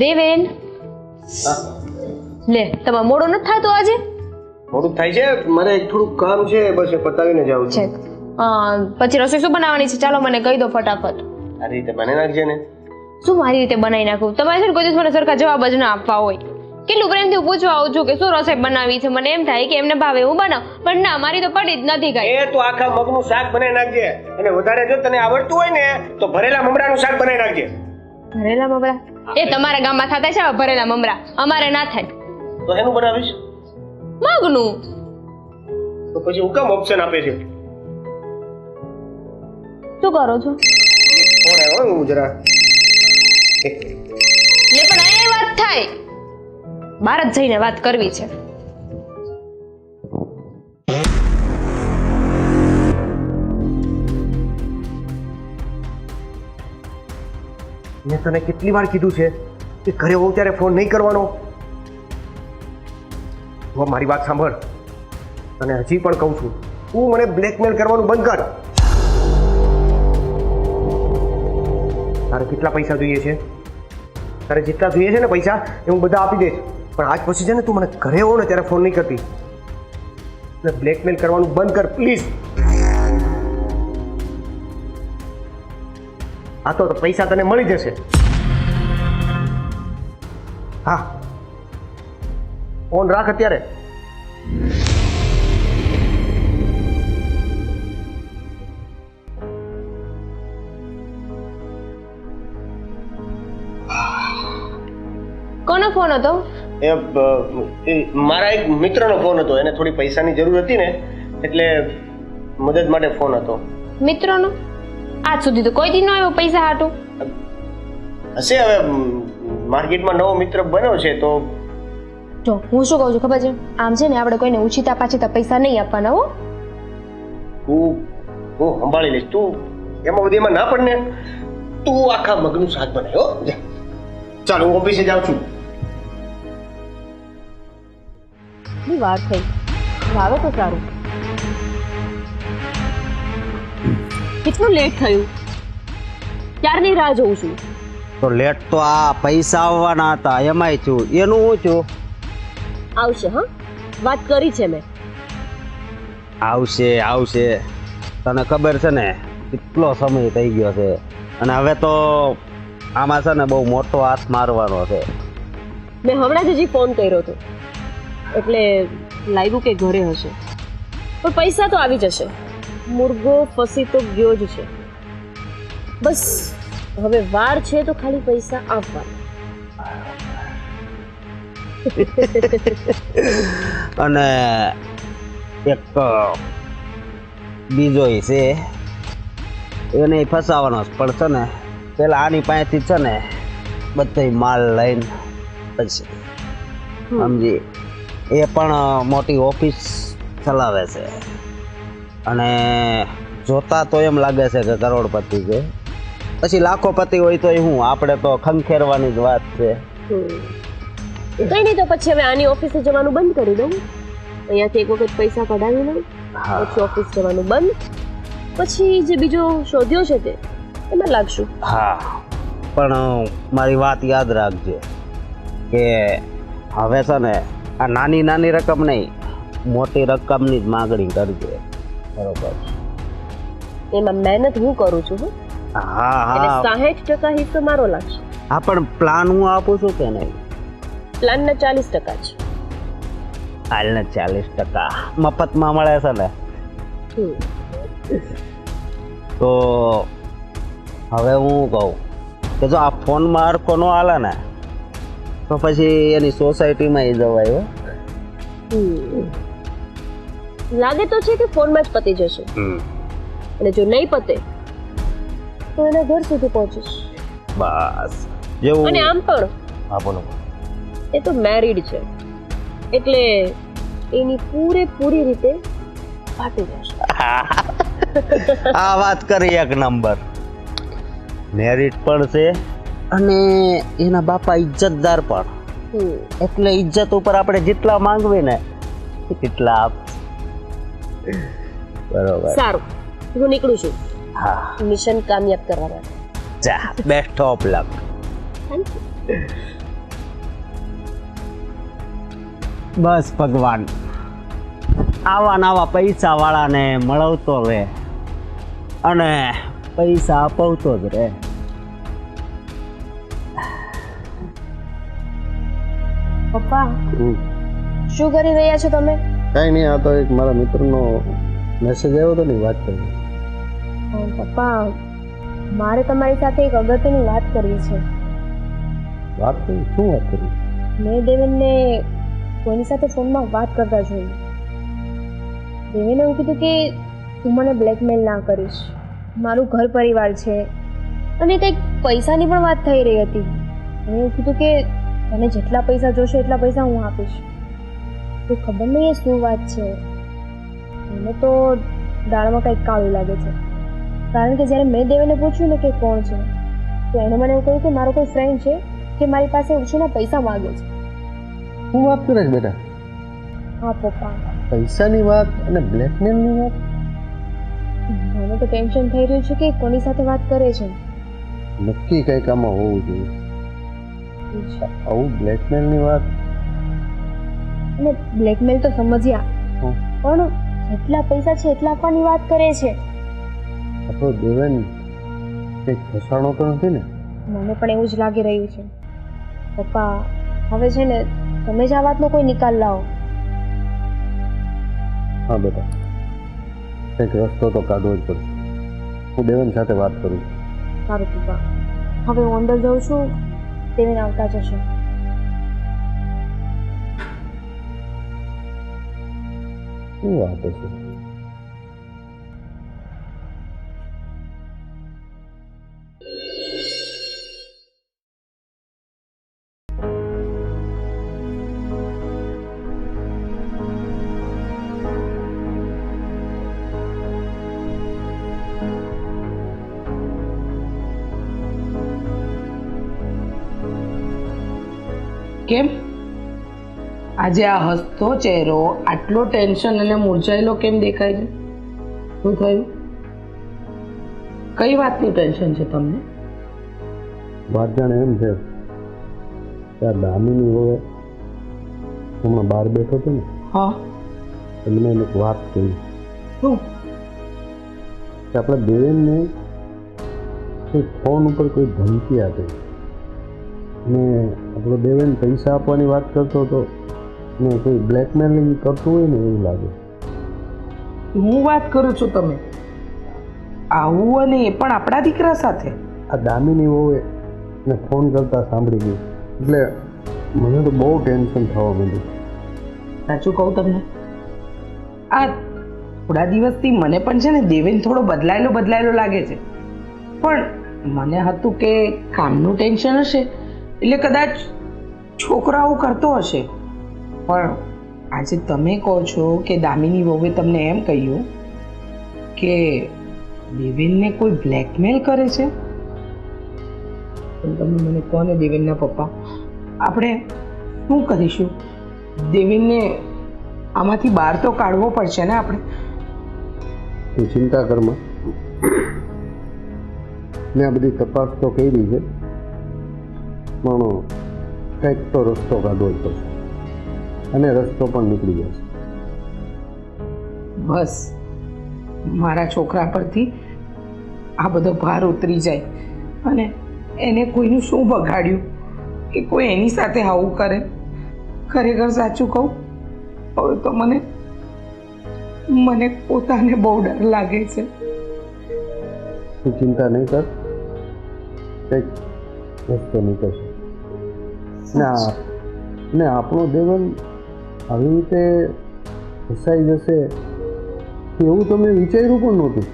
દેવેન લે તમારે મોડો નથી થતો આજે? મોડું થાય છે, મારે થોડું કામ છે, બસ એ પતાવીને જાઉં છું. પછી રસોઈ શું બનાવવાની છે? ચાલો મને કહી દો ફટાફટ. આ રીતે બને નાખજે ને. શું મારી રીતે બનાવી નાખું? તમારે છે ને કોઈ દિવસ મને સરખા જવાબ જ ના આપવા હોય. કેટલું પ્રેમથી હું પૂછવા આવું છું કે શું રસોઈ બનાવી છે, મને એમ થાય કે એમને ભાવે એવું બનાવ, પણ ના, મારી તો પડી જ નથી કઈ. એ તો આખા મગનું શાક બનાવી નાખજે, અને વધારે જો તને આવડતું હોય ને તો ભરેલા મમરાનું શાક બનાવી નાખજે. ભરેલા મમરા? એ તમારા ગામમાં થતા છે ભરેલા મમરા, અમારે ના થાય. તો એનું બનાવીશ? મગનું. તો પછી હું કેમ ઓપ્શન આપે છે? શું કરો છો? ફોન આવ્યો, હું જરા લે પણ આ વાત થાય, બહાર જ જઈને વાત કરવી છે. મેં તને કેટલી વાર કીધું છે કે ઘરે હોઉં ત્યારે ફોન નહીં કરવાનો. તો મારી વાત સાંભળ, તને હજી પણ કહું છું, તું મને બ્લેકમેલ કરવાનું બંધ કર. તારે કેટલા પૈસા જોઈએ છે? તારે જેટલા જોઈએ છે ને પૈસા એ હું બધા આપી દઈશ, પણ આજ પછી છે ને તું મને ઘરે હો ને ત્યારે ફોન નહીં કરતી. એટલે બ્લેકમેલ કરવાનું બંધ કર પ્લીઝ. આ તો પૈસા તને મળી જશે. હા, ફોન રાખ અત્યારે. કોનો ફોન હતો? એ મારા એક મિત્રનો ફોન હતો, એને થોડી પૈસાની જરૂર હતી ને એટલે મદદ માટે ફોન હતો. મિત્રોનો? આજ સુધી તો કોઈ દી ન આવ્યો પૈસા હાટું. હશે, હવે માર્કેટમાં નવો મિત્ર બન્યો છે તો. જો હું શું કહું છું ખબર છે, આમ છે ને આપણે કોઈને ઉછીતા પાછીતા પૈસા નહીં આપવાના હો. હું સંભાળી લઈશ, તું એમાં બધી એમાં ના પડ ને. તું આખા મગનું શાક બનાવ્યો. ચાલો હું ઓફિસે જાઉં છું. વાર થઈ આવે તો સારું. કેટલું લેટ થયું, ક્યારની રાહ જોઉં છું. તો લેટ તો આ પૈસા આવવાના હતા એમાંય છું, એનું હું છું. આવશે, હા વાત કરી છે મેં. આવશે આવશે, તને ખબર છે ને કેટલો સમય થઈ ગયો છે, અને હવે તો આમાં છે ને બહુ મોટો હાથ મારવાનો છે. મેં હમણાં જ હજી ફોન કર્યો હતો એટલે લાગ્યું કે ઘરે હશે, પણ પૈસા તો આવી જશે. મુર્ગો ફસી તો ગયો જ છે, બસ હવે વાર છે તો ખાલી પૈસા આપવાના. અને એક બીજો છે એને ફસાવાનો જ પડશે ને. પેલા આની પાસેથી છે ને બધો માલ લઈને પછી સમજી, એ પણ મોટી ઓફિસ ચલાવે છે, અને જોતા તો એમ લાગે છે કે કરોડપતિ છે, પછી લાખોપતિ હોય તો હું આપણે તો ખંખેરવાની જ વાત છે. કઈ નહીં, તો પછી હવે આની ઓફિસે જવાનું બંધ કરી દઉં, અહીંયાથી એક વખત પૈસા કઢાવી લઉં, પછી ઓફિસ જવાનું બંધ, પછી જે બીજો શોધ્યો છે તે એમાં લાગશું. હા, પણ મારી વાત યાદ રાખજે કે હવે છે ને આ નાની નાની રકમ નહીં, મોટી રકમની જ માગણી કરજે, બરોબર? એમાં મહેનત હું કરું છું. હા હા, 60% હિસ્સો મારો લાગશે. હા, પણ પ્લાન હું આપું છું કે નહીં? પ્લાનના 40% છે. હાલને 40% મફતમાં મળે છે ને. તો હવે હું કહું કે જો આ ફોનમાં હરખો ન હાલે ને તો પછી એની સોસાયટીમાં જવાય. લાગે તો છે કે ફોનમાં જ પતી જશે, અને જો નહીં પતે તો એના ઘર સુધી પહોંચીશ. બસ જેવું. અને આમ પણ હા બોલો. એ તો મેરીડ છે એટલે એની પૂરેપૂરી રીતે ફાટી જશે. આ વાત કરી એક નંબર. મેરિટ પણ છે અને એના બાપા ઇજ્જતદાર પણ, એટલે ઇજ્જત ઉપર આપણે જેટલા માંગવી ને એટલા આપ. બરોબર. સારું, હું નીકળું છું. હા, મિશન કામયાબ કરવા માટે. જા, best of luck. Thank you. બસ ભગવાન આવા નવા પૈસા વાળાને મળવતો રહે અને પૈસા અપાવતો જ રહે. પપ્પા શું કરી રહ્યા છો તમે? કાંઈ નહીં, આ તો એક મારા મિત્રનો મેસેજ આવ્યો હતો ને વાત કરી. પપ્પા મારે તમારી સાથે એક અગત્યની વાત કરવી છે. વાત કરી? શું વાત કરી? મેં દેવેનને કોઈની સાથે ફોનમાં વાત કરતા જોયું. દેવેને એવું કીધું કે તું મને બ્લેકમેલ ના કરીશ, મારું ઘર પરિવાર છે, અને કંઈક પૈસાની પણ વાત થઈ રહી હતી. એને એવું કીધું કે તને જેટલા પૈસા જોશે એટલા પૈસા હું આપીશ. તો ખબર નહીં એ શું વાત છે. મને તો દાળમાં કંઈક કાળું લાગે છે. કારણ કે જ્યારે મેં દેવેને પૂછ્યું ને કે કોણ છે, તો એણે મને એવું કહ્યું કે મારો કોઈ ફ્રેન્ડ છે કે મારી પાસે ઉછીના પૈસા માગે છે. શું વાત કરે છે બેટા? હા પપ્પા, પૈસાની વાત અને બ્લેકમેલની વાત? મને તો ટેન્શન થઈ રહ્યું છે કે કોની સાથે વાત કરે છે. નક્કી કંઈક આમાં હોવું જોઈએ. આવું બ્લેકમેલની વાત? અને બ્લેકમેલ તો સમજ્યા, પણ જેટલા પૈસા છે એટલા આપવાની વાત કરે છે. આપણો દેવેન કંઈક ફસાણો તો નથી ને? મને પણ એવું જ લાગી રહ્યું છે. પપ્પા હવે છે ને તમે જ આ વાતનો કોઈ નિકાલ લાવો. હા બેટા, કંઈક રસ્તો તો કાઢવો જ પડશે. હું દેવેન સાથે વાત કરું. સારું પપ્પા, હવે હું અંદર જાઉં છું, દેવેન આવતા જશે. શું વાત હશે? કેમ આજે આ હસતો ચહેરો આટલો ટેન્શન અને મૂર્છાયેલો કેમ દેખાય છે? શું થયું? કઈ વાતનું ટેન્શન છે તમને? વાત જાણે એમ છે કે આ દામિની હવે હમણાં બહાર બેઠો હતો ને, હા, એમને એને એક વાત કહી શું? કે આપણા દેવેનને કોઈ ફોન ઉપર કોઈ ધમકી આપે ને આપણો દેવેન પૈસા આપવાની વાત કરતો હતો ને કોઈ બ્લેકમેલિંગ કરતું હોય ને એવું લાગે. હું વાત કરું છું તમે આવું, અને એ પણ આપણા દીકરા સાથે? આ દામિની હોવે ને ફોન કરતા સાંભળી ગઈ એટલે મને તો બહુ ટેન્શન થવા માંડ્યું. સાચું કહું તમને, આ થોડા દિવસથી મને પણ છે ને દેવેન થોડો બદલાયેલો લાગે છે. પણ મને હતું કે કામનું ટેન્શન હશે એટલે કદાચ છોકરો આવું કરતો હશે. પણ આજે તમે કહો છો કે દામિની વહુએ તમને એમ કહ્યું કે દેવેનને કોઈ બ્લેકમેલ કરે છે. પણ તમે મને કહો ને દેવેનના પપ્પા, આપણે શું કરીશું? દેવેનને આમાંથી બહાર તો કાઢવો પડશે ને આપણે. તું ચિંતા કરમાં, મેં આ બધી તપાસ તો કરી છે, પણ કંઈક તો રસ્તો કાઢવો જ પડશે અને રસ્તો પણ નીકળી જશે. બસ મારા છોકરા પરથી આ બધો ભાર ઉતરી જાય અને એને કોઈનું શું બગાડ્યું કે કોઈ એની સાથે આવું કરે. ખરેખર સાચું કહું, હવે તો મને પોતાને બહુ ડર લાગે છે. તું ચિંતા નહીં કર, કંઈક રસ્તો નીકળશે. ને આપણો દેવન આવી રીતે ફસાઈ જશે એવું તો મેં વિચાર્યું પણ નહોતું.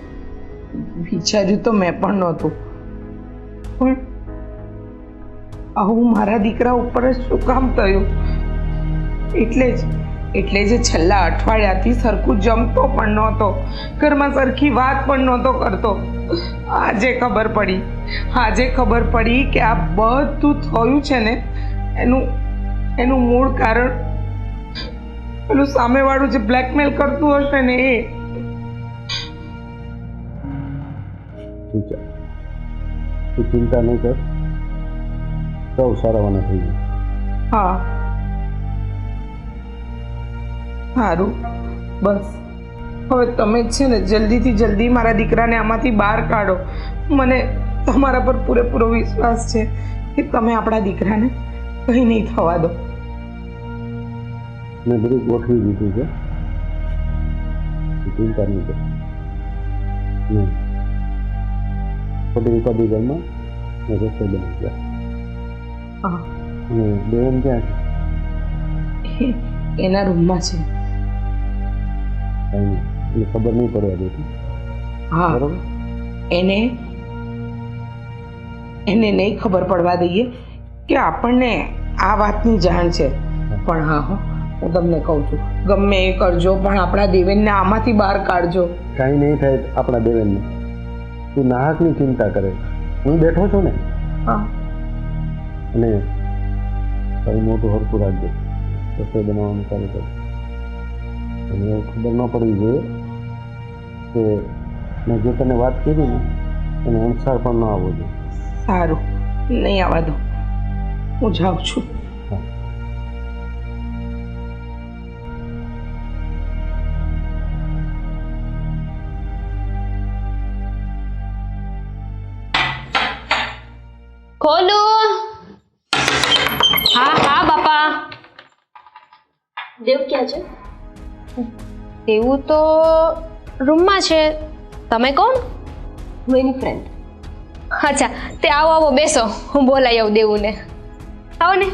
વિચાર્યું તો મેં પણ નહોતું, પણ આવું મારા દીકરા ઉપર જ શું કામ થયું? એટલે જ છેલ્લા અઠવાડિયાથી સરખું જમતો પણ નહોતો, ઘરમાં સરખી વાત પણ નહોતો કરતો. આજે ખબર પડી કે આ બધું થયું છે ને એનું મૂળ કારણ પેલું સામેવાળું જે બ્લેકમેલ કરતું હશે ને એ. તું ચિંતા નહીં કર, સૌ સારાવાના થઈ જાય. હા, સારું, બસ હવે તમે જ છે ને જલ્દીથી જલ્દી મારા દીકરાને આમાંથી બહાર કાઢો. મને તમારા પર પૂરેપૂરો વિશ્વાસ છે કે તમે આપણા દીકરાને કંઈ નહીં થવા દો. મેં બધું ગોઠવી દીધું છે, ચિંતા નહીં કરો. નહીં ખોટી ઉપાધિ ઘરમાં મેં રસ્તો બની ગયા. હા, અને દેવન ક્યાં છે? એના રૂમમાં છે. કાંઈ નહીં, એટલે ખબર નહીં પડવા દેતી. હા, બરોબર. એને નહીં ખબર પડવા દઈએ કે આપણને આ વાતની જાણ છે. પણ હા હો, હું તમને કહું છું, ગમે એ કરજો પણ આપણા દેવેનને આમાંથી બહાર કાઢજો. કાંઈ નહીં થાય આપણા દેવેનને. તું નાહકની ચિંતા કરે, હું બેઠો છું ને. હા, અને કંઈ મોટું હરખું રાખજો, રસોઈ બનાવવાનું ચાલુ કર. અને એવું ખબર ન પડવી જોઈએ કે મેં જે તને વાત કરી ને એને અણસાર પણ ન આવવો જોઈએ. સારું, નહીં આવવા દો. હું જાઉં છું. હા. ખોલો. હા હા બાપા. દેવ ક્યાં છે? એવું તો રૂમમાં છે. તમે કોણ? હું એની ફ્રેન્ડ. અચ્છા, તે આવો આવો બેસો, હું બોલાવી આવું દેવુંને. આવો ને.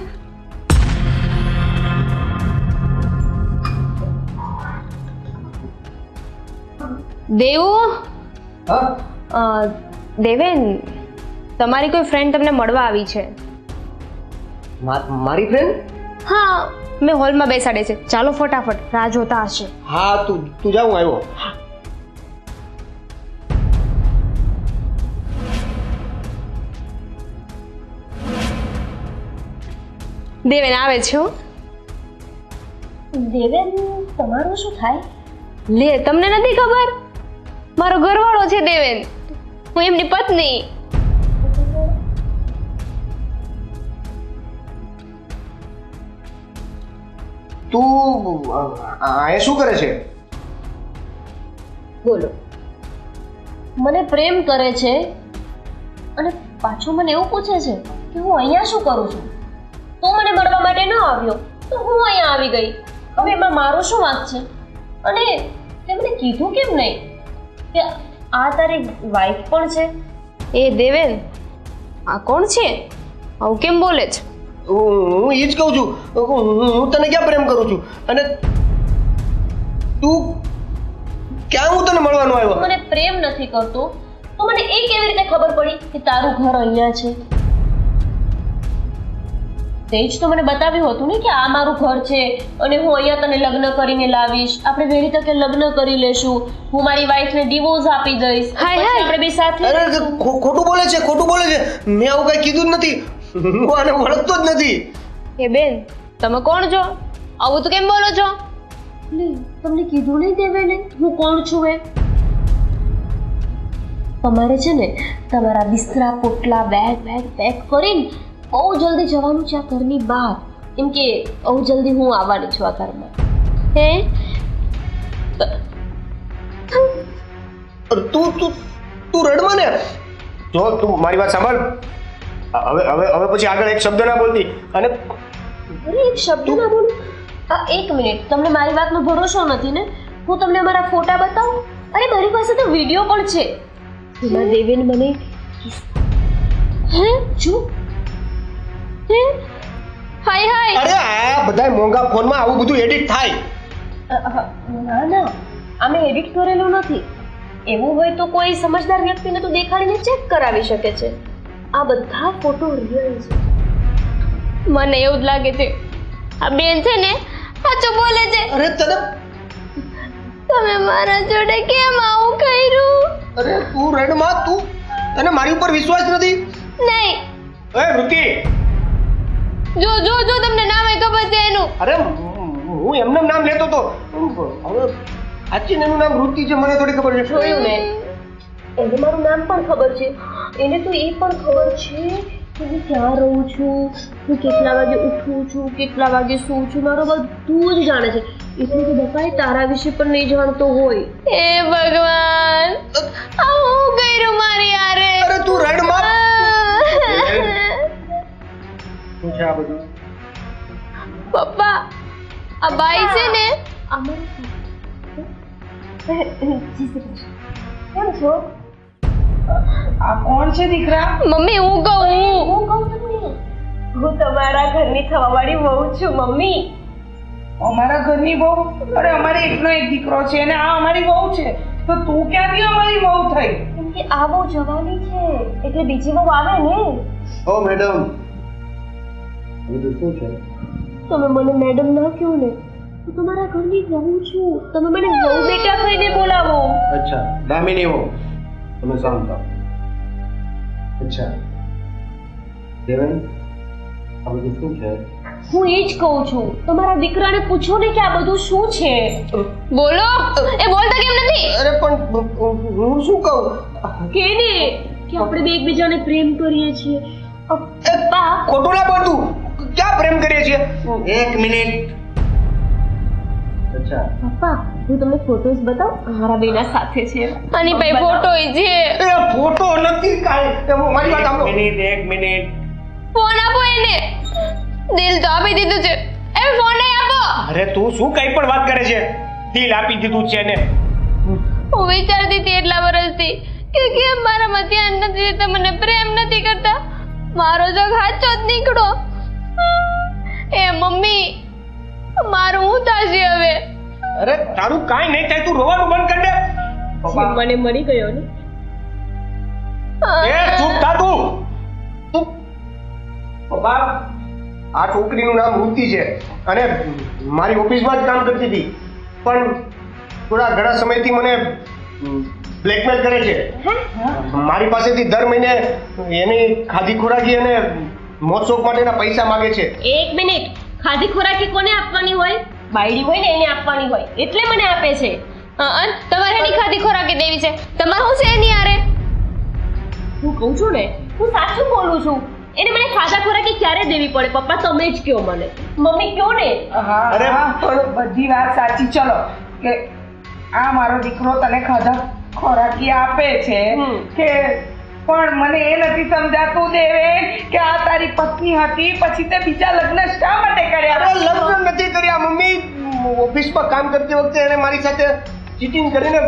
દેવું, દેવેન, તમારી કોઈ ફ્રેન્ડ તમને મળવા આવી છે. મારી ફ્રેન્ડ? હા, મેં હોલમાં બેસાડે છે. ચાલો ફટાફટ, રાહ જોતા હશે. હા, તું જા, હું આવ્યો. દેવેન આવે છે હો. દેવેન, તમારું શું થાય? લે, તમને નથી ખબર? મારો ઘરવાળો છે દેવેન, હું એમની પત્ની. તું આ શું કરે છે? બોલો. મને પ્રેમ કરે છે અને પાછું મને એવું પૂછે છે કે હું અહીંયા શું કરું છું. તો મને મળવા માટે ન આવ્યો તો હું અહીંયા આવી ગઈ. હવે એમાં મારો શું વાંક છે? અને તે મને કીધું કેમ નહીં કે આ તારી વાઈફ પણ છે? એ દેવેન, આ કોણ છે? આવું કેમ બોલે છે? હું એ જ કહું છું, હું તને ક્યાં પ્રેમ કરું છું અને તું ક્યાં હું તને મળવાનો આવ્યો? મને પ્રેમ નથી કરતો તો મને એ કેવી રીતે ખબર પડી કે તારું ઘર અહીંયા છે? તે જ તો મને બતાવ્યું હતું ને કે આ મારું ઘર છે અને હું અહીંયા તને લગ્ન કરીને લાવીશ. આપણે વહેલી તકે લગ્ન કરી લેશું. હું મારી વાઈફને ડિવોર્સ આપી દઈશ. હાય, પછી હાય. આપણે બે સાથે અરે રહીશું. ખોટું બોલે છે, ખોટું બોલે છે. મેં આવું કઈ કીધું જ નથી. હું આને ઓળખતો જ નથી. એ બેન, તમે કોણ છો? આવું તો કેમ બોલો છો? લે, તમને કીધું નહીં દેવેને હું કોણ છું એ? તમારે છે ને તમારા બિસ્તરા પોટલા બેગ પેક કરીને બહુ જલ્દી જવાનું છે આ ઘરની બહાર. કેમ કે બહુ જલ્દી હું આવવાની છું આ ઘરમાં. હે? તું રડમાં ને. જો તું મારી વાત સાંભળ. હવે પછી આગળ એક શબ્દ ના બોલતી. અને અરે એક શબ્દ ના બોલું? એક મિનિટ, તમને મારી વાતનો ભરોસો નથી ને? હું તમને મારા ફોટા બતાવું? અરે મારી પાસે તો વિડીયો પણ છે. એમાં દેવેન મને હે જો હે? હાય હાય. અરે આ બધા મોંઘા ફોનમાં આવું બધું એડિટ થાય. ના ના, આ મેં એડિટ કરેલું નથી. એવું હોય તો કોઈ સમજદાર વ્યક્તિને તો દેખાડીને ચેક કરાવી શકે છે. આ બધા ફોટો રિયલ છે. મને એવું જ લાગે છે આ બેન છે ને સાચું બોલે છે. અરે તને તમે મારા જોડે કેમ આવું કર્યું? અરે તું રડમાં. તું તને મારી ઉપર વિશ્વાસ નથી? નહીં, એ વૃત્તિ, જો જો જો તમને નામે ખબર છે એનું. અરે હું એમને નામ લેતો તો. હવે સાચી એનું નામ વૃત્તિ છે, મને થોડી ખબર છે. જોયું મેં. એને મારું નામ પણ ખબર છે. એને તો એ પણ ખબર છે કે હું ક્યાં રહું છું, હું કેટલા વાગે ઉઠું છું, કેટલા વાગે સૂવું છું. મારું બધું જ જાણે છે. એટલે કે બપાએ તારા વિશે પણ નહીં જાણતો હોય. એ ભગવાન આ હું કર્યું મારી યારે અરે તું રડ માં. શું છે આ બધું? પપ્પા આ બાઈ છે ને કેમ છો? આ કોણ છે દીકરા? મમ્મી હું કહું હું કહું તમને, હું તમારા ઘરની થવાવાળી વહુ છું મમ્મી. અમારા ઘરની વહુ? અરે અમારે એકનો એક દીકરો છે અને આ અમારી વહુ છે, તો તું ક્યાંથી અમારી વહુ થઈ? કેમ કે આ બહુ જવાની છે એટલે બીજી વહુ આવે ને. ઓ મેડમ, બધું શું છે? તમે મને મેડમ ના કહો ને, હું તમારા ઘરની વહુ છું. તમે મને વહુ બેટા કહીને બોલાવો. અચ્છા, દામિની હો, તમે શાંત થાઓ. અચ્છા દેવેન, આ બધું શું છે? હું એ જ કહું છું, તમારા દીકરાને પૂછો ને કે આ બધું શું છે. બોલો એ બોલતા કેમ નથી? અરે પણ હું શું કહું? કે ને કે આપણે બે એકબીજાને પ્રેમ કરીએ છીએ. પપ્પા ખોટું ના બોલતું. ક્યાં પ્રેમ કરીએ છીએ? એક મિનિટ. અચ્છા, પપ્પા હું તમને ફોટોસ બતાવું, અમારા બેના સાથે છે. આની ભાઈ ફોટો છે. એ ફોટો નથી કાંઈ. મારી વાત સાંભળો. એક મિનિટ. ફોન આપો એને. દિલ તો આપી દીધું છે, એ ફોન નહીં આપો. અરે તું શું કઈ પણ વાત કરે છે? દિલ આપી દીધું છે ને. હું વિચારતી હતી એટલા વર્ષથી કે કેમ મારામાં ધ્યાન નથી દેતા, મને પ્રેમ નથી કરતા. મારો જો સાચો જ નીકળો. એ મમ્મી મારું હું થશે હવે? અરે તારું કાંઈ નહીં થાય, તું રોવાનું બંધ કર દે. મને મળી ગયો ને. એ ચૂપ થા તું. પપ્પા, આ છોકરીનું નામ વૃત્તિ છે અને મારી ઓફિસમાં જ કામ કરતી હતી, પણ થોડા ઘણા સમયથી મને બ્લેકમેલ કરે છે. મારી પાસેથી દર મહિને એની ખાધી ખોરાકી અને મોજ શોખ માટેના પૈસા માંગે છે. એક મિનિટ, ખાધી ખોરાકી કોને આપવાની હોય? બાયડી હોય ને એને આપવાની હોય, એટલે મને આપે છે. તમારે એની ખાધી ખોરાકી દેવી છે, તમારે શું છે એની યારે? હું કહું છું ને, હું સાચું બોલું છું. એને મને ખાધા ખોરાકી ક્યારે દેવી પડે? પપ્પા તમે જ કહો મને. મમ્મી કહો ને. હા અરે, હા, બધી વાત સાચી. ચલો કે આ મારો દીકરો તને ખાધા ખોરાકી આપે છે કે, પણ મને એ નથી સમજાતું દેવેન કે આ તારી પત્ની હતી, પછી તે બીજા લગ્ન શા માટે કર્યા? અરે લગ્ન નથી કર્યા મમ્મી. ઓફિસમાં કામ કરતી વખતે એને મારી સાથે ચીટિંગ કરીને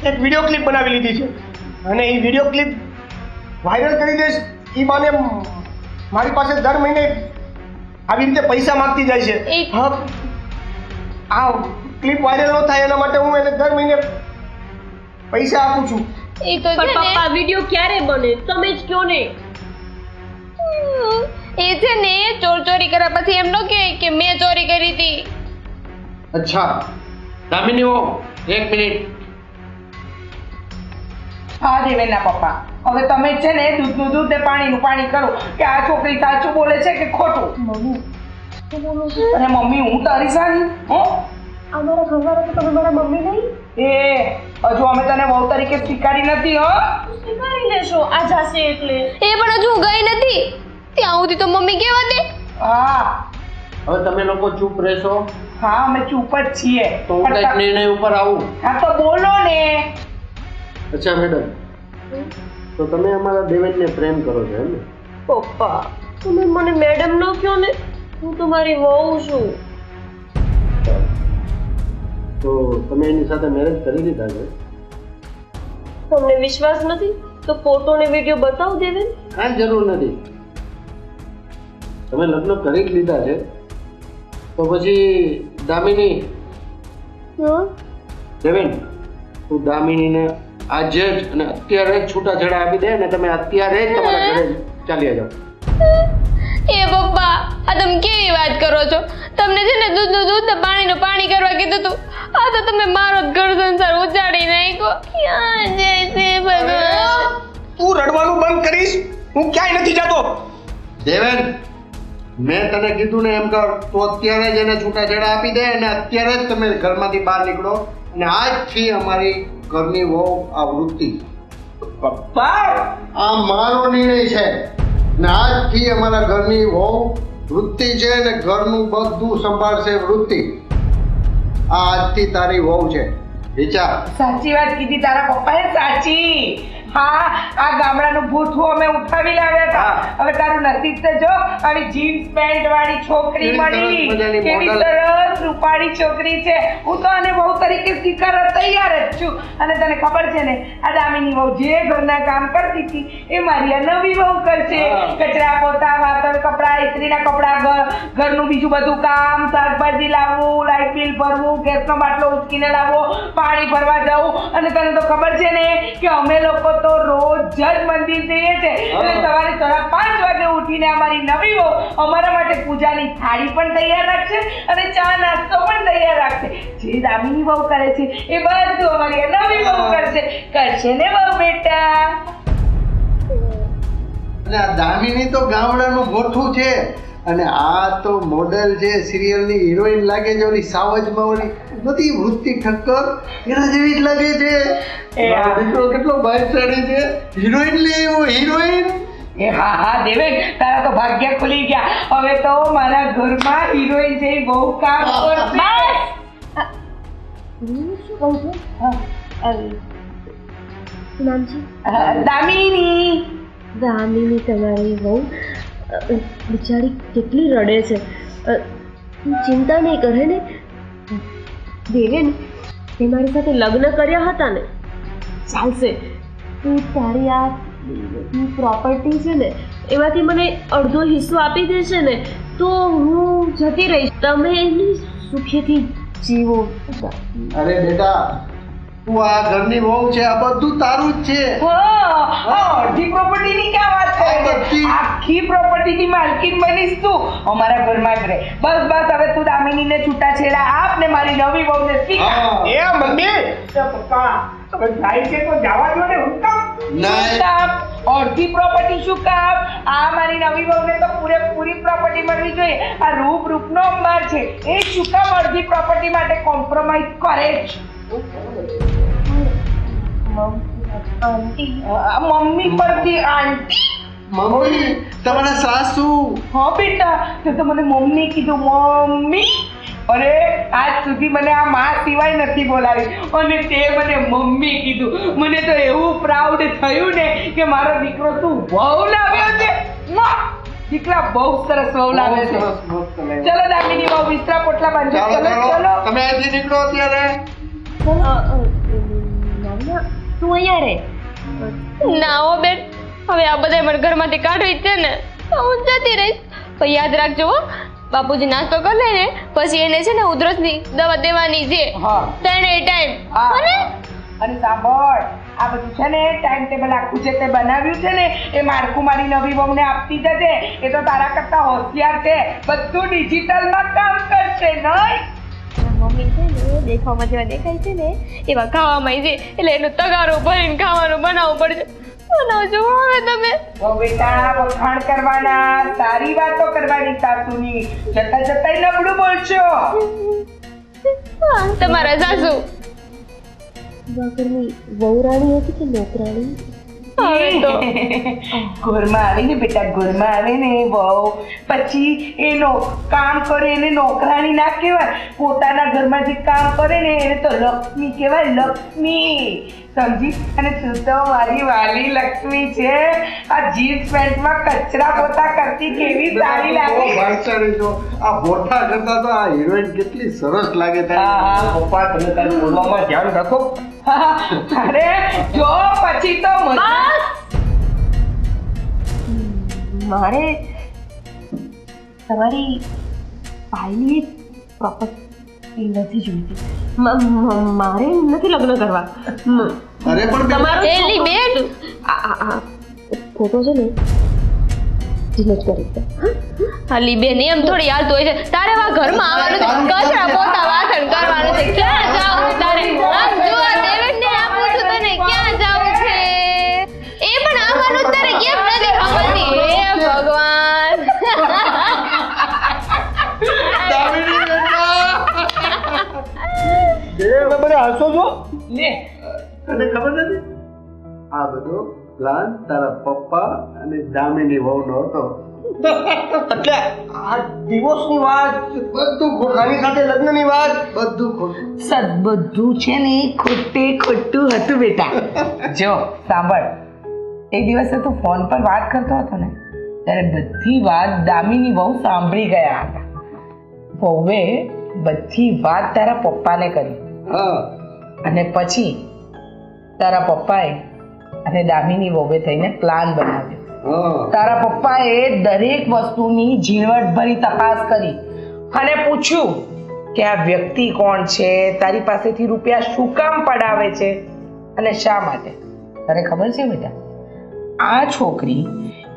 એક વિડીયો ક્લિપ બનાવી લીધી છે અને એ વિડીયો ક્લિપ વાયરલ કરી દઈશ એ બાને મારી પાસે દર મહિને આવી રીતે પૈસા માંગતી જાય છે. હા, આ ક્લિપ વાયરલ ન થાય એના માટે હું એને દર મહિને પૈસા આપું છું. એ તો છે પણ ને પપ્પા વિડિયો ક્યારે બને તમે જ કહો ને. એ છે ને ચોરી કર્યા પછી એમ ન કે મેં ચોરી કરી હતી. અચ્છા દામિની હો, એક મિનિટ. હા દેવેનના પપ્પા, હવે તમે છે ને દૂધનું દૂધ ને પાણીનું પાણી કરો કે આ છોકરી સાચું બોલે છે કે ખોટું. અને મમ્મી હું તારી સારી હો? અમારા ઘરવાળા તો તમે મારા મમ્મી નહીં? એ હજુ અમે તને વહુ તરીકે સ્વીકારી નથી હો. સ્વીકારી લેશો આ જાશે એટલે. એ પણ હજુ હું ગઈ નથી ત્યાં સુધી તો મમ્મી કેવા દે. હા હવે તમે લોકો ચૂપ રહેશો હા, અમે ચૂપ જ છીએ. તો હું કઈક નિર્ણય ઉપર આવું. હા તો બોલો ને. અચ્છા મેડમ, તો તમે અમારા દેવેનને પ્રેમ કરો છો એમ ને? પપ્પા તમે મને મેડમ ન કહો ને, હું તમારી વહુ છું. તો તમે એની સાથે મેરેજ કરી લીધા છે? તમને વિશ્વાસ નથી તો ફોટો ને વિડીયો બતાવ દેવે. કાંઈ જરૂર નથી. તમે લગ્ન કરી જ લીધા છે તો પછી દામિની, દેવેન તું દામિનીને આજે જ અને અત્યારે જ છૂટાછેડા આપી દે ને તમે અત્યારે જ તમારા ઘરે ચાલ્યા જાઓ. એ પપ્પા આ તમે કેવી વાત કરો છો? તમને છે ને દૂધનું દૂધ ને પાણીનું પાણી કરવા કીધું તું, આ તો તમે મારો ઘર સંસાર ઉજાડી નાખ્યો. ક્યાં જાય છે ભગવાન? તું રડવાનું બંધ કરીશ? હું ક્યાંય નથી જતો. દેવેન, મેં તને કીધું ને એમ કર, તો અત્યારે જ એને છૂટાછેડા આપી દે અને અત્યારે જ તમે ઘરમાંથી બહાર નીકળો અને આજથી અમારી ઘરની વહુ આ વૃત્તિ. પપ્પા આ મારો નિર્ણય છે ને આજથી અમારા ઘરની વહુ વૃત્તિ છે ને ઘરનું બધું સંભાળશે વૃત્તિ. આ આજથી તારી વહુ છે વિચાર. સાચી વાત કીધી તારા પપ્પાએ, સાચી. હા, આ ગામડાનું ભૂથું અમે ઉઠાવી લાવ્યા હતા. હવે તારું નસીબ તો જો, આવી જીન્સ પેન્ટ વાળી છોકરી મળી. કેવી સરસ રૂપાળી છોકરી છે. હું તો આને વહુ તરીકે સ્વીકારવા તૈયાર જ છું. અને તને ખબર છે ને, આ દામિની વહુ જે ઘરના કામ કરતી હતી એ મારી આ નવી વહુ કરશે. કચરા પોતા, વાસણ, કપડાં, ઇસ્ત્રીના કપડાં, ઘરનું બીજું બધું કામ, શાકભાજી લાવવું, લાઇટ બિલ ભરવું, ગેસનો બાટલો ઉચકીને લાવવો, પાણી ભરવા જવું. અને તને તો ખબર છે ને કે અમે લોકો તો રોજ જ મંદિર જઈએ છે. એટલે સવારે 5:30 વાગે ઉઠીને અમારી નવી વહુ અમારા માટે પૂજાની થાળી પણ તૈયાર રાખશે અને ચા નાસ્તો પણ તૈયાર રાખશે. જે દામિની વહુ કરે છે એ બધું અમારી નવી વહુ કરશે ને વહુ બેટા. અને આ દામિની તો ગામડાનું ગોઠું છે અને આ તો મોડેલ છે, સિરિયલની હિરોઈન લાગે છે. ઓલી સાવજમાં ઓલી બધી વૃત્તિ ઠક્કર એના જેવી જ લાગે છે. દીકરો કેટલો ભાઈચારી છે. હિરોઈન લે એવો હિરોઈન. એ હા દેવેન, તારા તો ભાગ્ય ખુલી ગયા. હવે તો મારા ઘરમાં હિરોઈન જેવી બહુ કામ કરશે. હું શું કહું છું? નામજી દામિની. દામિની તમારી વહુ બિચારી કેટલી રડે છે. ચિંતા નહીં કરે ને. દેવેન, તે મારી સાથે લગ્ન કર્યા હતા ને, ચાલશે. તું તારી આ પ્રોપર્ટી છે ને એમાંથી મને અડધો હિસ્સો આપી દેશે ને તો હું જતી રહીશ. તમે એની સુખેથી જીવો. અરે બેટા, તું આ ઘરની વહુ છે, આ બધું તારું જ છે. અડધી પ્રોપર્ટીની ક્યાં વાત કરે છે? આખી પ્રોપર્ટીની માલકીન બનીશ તું. અમારા ઘરમાં જ રહે. બસ હવે તું દામિનીને છૂટાછેડા આપ ને મારી નવી વહુને સ્વીકાર. એ મમ્મી, પપ્પા હવે જાય છે તો જવા દો ને. હું કામ નહીં. અડધી પ્રોપર્ટી શું કામ? આ મારી નવી વહુને તો પૂરેપૂરી પ્રોપર્ટી મળવી જોઈએ. આ રૂપનો અંબાર છે, એ શું કામ અડધી પ્રોપર્ટી માટે કોમ્પ્રોમાઇઝ કરે છે? મમ્મી પરથી આંટી. મમ્મી, તમારા સાસુ. હા બેટા, તે તો મને મમ્મી કીધું. મમ્મી, અરે આજ સુધી મને આ માં સિવાય નથી બોલાવી અને તે મને મમ્મી કીધું. મને તો એવું પ્રાઉડ થયું ને કે મારો દીકરો તું વહુ લાવ્યો છે. દીકરા બહુ સરસ વહુ લાવે છે. ચલો દામિની વહુ, બિસ્તરા પોટલા બાંધો. ચલો તમે અહીંથી નીકળો અત્યારે. નાના, તું અહીંયા રહે. ના હો બેન, હવે આ બધા મને ઘરમાંથી કાઢવી છે ને તો હું જતી રહીશ. પણ યાદ રાખજો હો, બાપુજી નાસ્તો કરી લે ને પછી એને છે ને ઉધરસની દવા દેવાની છે. ત્રણેય ટાઈમ. અને સાંભળ, આ બધું છે ને ટાઈમ ટેબલ આખું છે તે બનાવ્યું છે ને એ માળખું મારી નવી વહુને આપતી જજે. એ તો તારા કરતા હોશિયાર છે, બધું ડિજિટલમાં કામ કરશે. નહીં મમ્મી છે ને દેખાવમાં જેવા દેખાય છે ને એવા ખાવામાં છે, એટલે એનું તગારું ભરીને ખાવાનું બનાવવું પડશે. બનાવજો હવે તમે. બેટા, વખાણ કરવાના, સારી વાતો કરવાની સાસુની. જતા નબળું બોલશો. તમારા સાસુ ઘરની વહુરાણી હતી કે નોકરાણી? હવે તો ઘરમાં આવે ને બેટા, ઘરમાં આવે ને વહુ, પછી એનો કામ કરે એને નોકરાણી ના કહેવાય. પોતાના ઘરમાં જે કામ કરે ને એને તો લક્ષ્મી કહેવાય, લક્ષ્મી. સમજી? અને તું તો મારી વાલી લક્ષ્મી છે. આ જીન્સ પેન્ટમાં કચરા પોતા કરતી કેવી સારી લાગે. ભાઈચારી છો. આ બોઠા કરતા તો આ હિરોઈન કેટલી સરસ લાગે. પપ્પા, તમે તારી બોલવામાં ધ્યાન રાખો. અરે જો પછી તો મારે તમારી પાયલી પ્રોપર્ટી નથી જોઈતી. મારે નથી લગ્ન કરવા. અરે પણ તમારો એલી બેન, આ ફોટો છે ને ડિલીટ કરી દે. હાલી બેન એમ થોડી હાલતું હોય છે. તારે વા ઘરમાં આવવાનું છે, કચરા પોતા વાસણ કરવાનું છે. ક્યાં જાવ તારે? આમ જો આ દેવેનને આપું છું તને, ક્યાં જાવ છે? એ પણ આવવાનું જ તારે કેમ નથી ખબરતી? હે ભગવાન. બધા હસો છો. લે તને ખબર નથી, આ બધો પ્લાન તારા પપ્પા અને દામિની વહુનો હતો. એટલે આ ડિવોર્સની વાત, બધું ખોટું, આની સાથે લગ્નની વાત, બધું ખોટું. સદ બધું છે ને એ ખોટે ખોટું હતું બેટા. જો સાંભળ, એક દિવસે તું ફોન પર વાત કરતો હતો ને ત્યારે બધી વાત દામિની બહુ સાંભળી ગયા હતા. વહુએ બધી વાત તારા પપ્પાને કરી હા અને પછી તારા પપ્પાએ અને દામિની વહુએ થઈને પ્લાન બનાવ્યો. હા તારા પપ્પાએ દરેક વસ્તુની ઝીણવટભરી તપાસ કરી અને પૂછ્યું કે આ વ્યક્તિ કોણ છે, તારી પાસેથી રૂપિયા શું કામ પડાવે છે અને શા માટે. તને ખબર છે બેટા, આ છોકરી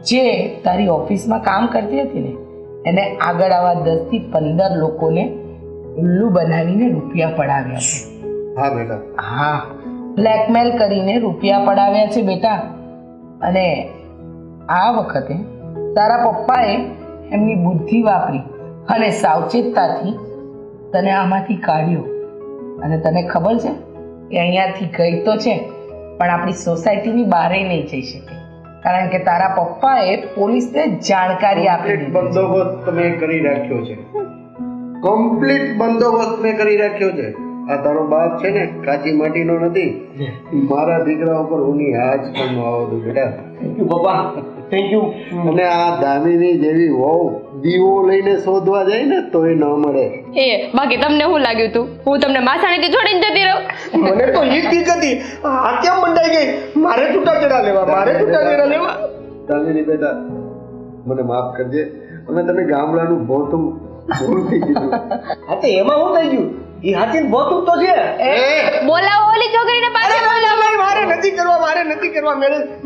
જે તારી ઓફિસમાં કામ કરતી હતી ને એને આગળ આવા 10 થી 15 લોકોને ઉલ્લુ બનાવીને રૂપિયા પડાવ્યા છે. હા બેટા. હા, બ્લેકમેલ કરીને રૂપિયા પડાવ્યા છે બેટા. અને આ વખતે તારા પપ્પાએ એમની બુદ્ધિ વાપરી અને સાવચેતતાથી તને આમાંથી કાઢ્યો. અને તને ખબર છે કે અહીંયાથી ગઈ તો છે પણ આપણી સોસાયટીની બહાર નહીં જઈ શકે, કારણ કે તારા પપ્પાએ પોલીસને જાણકારી આપી કમ્પ્લીટ દીધી છે. બંદોબસ્ત તમે કરી રાખ્યો છે. કમ્પ્લીટ બંદોબસ્ત મેં કરી રાખ્યો છે. આ તારો બાપ છે ને કાચી માટીનો નથી. મારા દીકરા ઉપર હુંની આજ પણ આવો તું બેટા. થેન્ક યુ પપ્પા, થેન્ક યુ. અને આ દામિની જેવી વહુ દીવો લઈને શોધવા જાય ને તોય ન મળે. એ બાકી તમને શું લાગ્યું તું હું તમને માસાણીથી છોડીને જતી રહું? મને તો એ ઠીક હતી, આ કેમ બંધાઈ ગઈ? મારે છૂટાછેડા લેવા, મારે છૂટાછેડા લેવા. દામિની બેટા મને માફ કરજે, અમે તને ગામડાનું ભોતું ભૂલથી કીધું. હા તો એમાં શું થઈ ગયું? એ હાથી બહુ તો છે. બોલાવો ઓલી છોકરીને પાછી બોલાવો. મારે નથી કરવા, મારે નથી કરવા.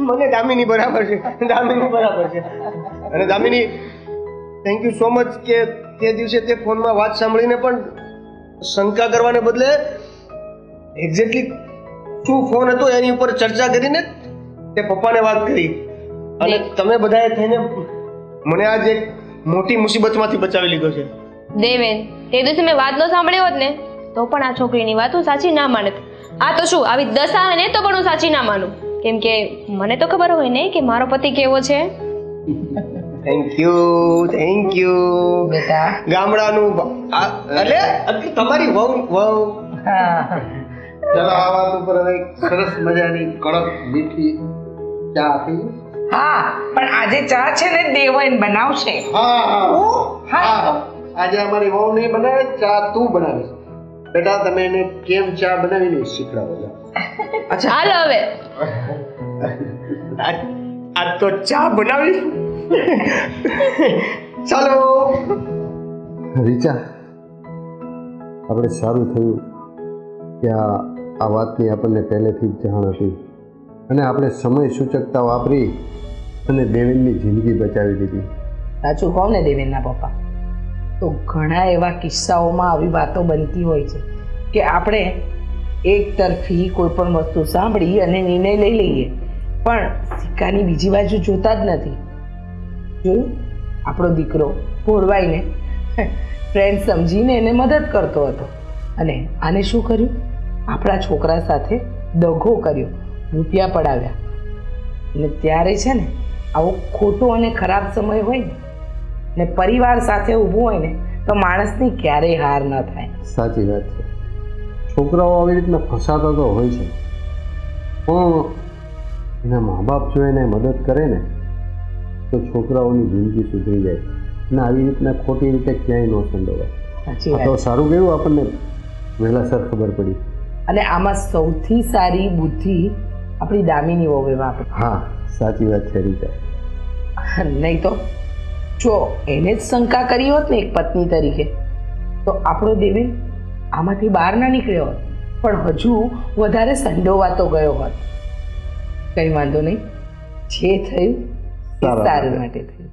મને દામિની બરાબર છે, દામિની બરાબર છે. અને Damini, thank you so much કે તે દિવસે તે ફોનમાં વાત સાંભળીને પણ શંકા કરવાને બદલે એક્ઝેક્ટલી શું ફોન હતો એની ઉપર ચર્ચા કરીને તે પપ્પાને વાત કરી. અને તમે બધાએ થઈને મને આજ એક મોટી મુસીબતમાંથી બચાવી લીધો છે. દેવેન, તે દિવસે મેં વાત ન સાંભળી હોત ને તો પણ આ છોકરીની વાત હું સાચી ના માનત. આ તો શું આવી દશા આવે ને તો પણ હું સાચી ના માનું, કેમ કે મને તો ખબર હોય ને કે મારો પતિ કેવો છે. થેન્ક યુ, થેન્ક યુ બેટા. ગામડાનું એટલે તમારી વહુ હા, ચાલો આ વાત ઉપર હવે સરસ મજાની કડક મીઠી ચા આપી. હા, પણ આજે ચા છે ને દેવન બનાવશે. હા હા હા. હા, આજે અમારી વહુ નહીં બનાવે, ચા તું બનાવીશ. બેટા તમે એને કેમ ચા બનાવીને શીખડાવો. હાલો હવે. આ તો ચા બનાવી. ચાલો. રીચા, આપણે સારું થયું કે આ વાતની આપણને પહેલેથી જ જાણ હતી અને આપણે સમય સૂચકતા વાપરી અને દેવેનની જિંદગી બચાવી દીધી. સાચું કહું ને દેવેનના પપ્પા, તો ઘણા એવા કિસ્સાઓમાં આવી વાતો બનતી હોય છે કે આપણે એક તરફી કોઈ પણ વસ્તુ સાંભળી અને નિર્ણય લઈ લઈએ પણ સિક્કાની બીજી બાજુ જોતા જ નથી. જોયું, આપણો દીકરો ભોળવાઈને ફ્રેન્ડ સમજીને એને મદદ કરતો હતો અને આને શું કર્યું? આપણા છોકરા સાથે દગો કર્યો, રૂપિયા પડાવ્યા. અને ત્યારે છે ને આવો ખોટો અને ખરાબ સમય હોય ને પરિવાર સાથે ઊભું હોય ને તો માણસની ક્યારેય હાર ન થાય. સાચી વાત છે. છોકરાઓ આવી રીતના ફસાતા તો હોય છે, પણ એના મા બાપ જો એને મદદ કરે ને તો છોકરાઓની જિંદગી સુધરી જાય અને આવી રીતના ખોટી રીતે ક્યાંય ન સંડોવાય. સાચી આ તો વાત. સારું ગયું આપણને વહેલાસર ખબર પડી. અને આમાં સૌથી સારી બુદ્ધિ આપણી દામિની વહુએ વાપરી. હા, સાચી વાત છે રીચા. નહીં તો જો એને જ શંકા કરી હોત ને એક પત્ની તરીકે તો આપણો દેવેન આમાંથી બહાર ના નીકળ્યો હોત, પણ હજુ વધારે સંડોવાતો ગયો હોત. કંઈ વાંધો નહીં, જે થયું એ સારા સારું માટે. માટે થયું.